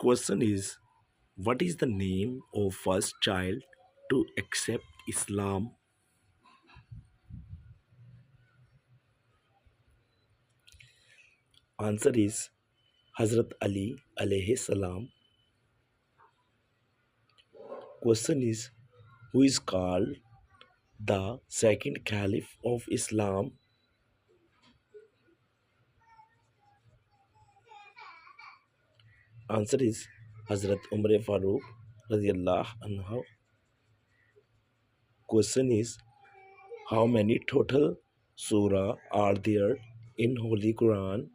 Question is, what is the name of first child to accept Islam? Answer is Hazrat Ali alayhi salam. Question is, who is called the second caliph of Islam? Answer is Hazrat Umar Farooq radiyallahu anhu. Question is, how many total surah are there in Holy Quran?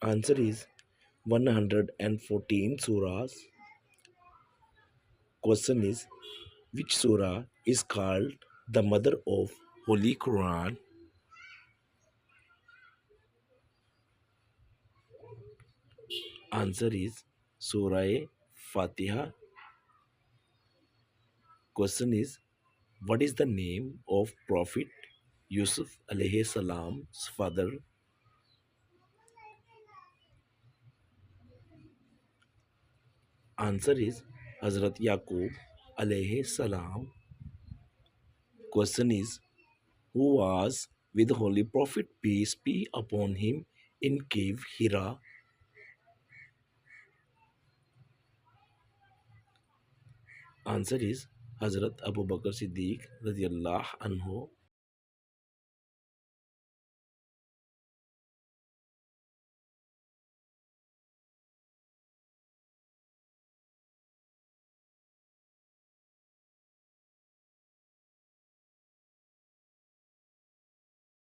Answer is 114 surahs. Question is, which surah is called the mother of Holy Quran? Answer is Surah Fatiha. Question is, what is the name of Prophet Yusuf alayhi salam's father? Answer is Hazrat Yaqub alayhi salam. Question is, who was with Holy Prophet peace be upon him in cave Hira? Answer is Hazrat Abu Bakr Siddiq radiyallahu anhu.